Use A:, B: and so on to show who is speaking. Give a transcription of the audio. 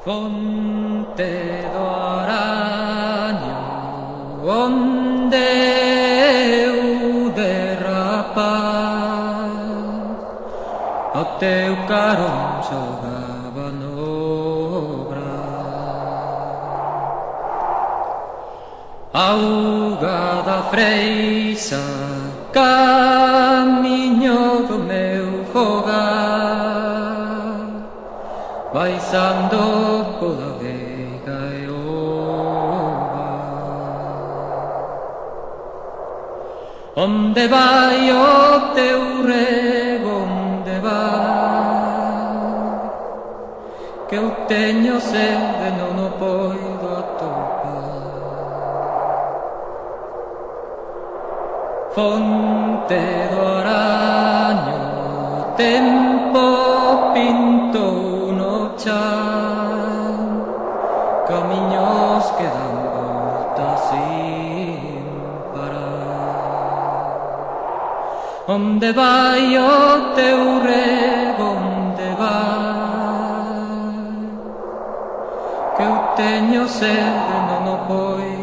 A: Fonte do araño onde eu derrapar o teu carón xogaba no brar. Auga da Freixa camiño do meu fogar, baixando pola veiga e o bar. Onde vai o teu rego, onde vai? Que eu teño sede, non o poido atopar. Fonte do araño, tempo pintou no chan, camiños que dan voltas sin parar. Onde vai o teu rego, onde vai? Que eu teño sede, non o poido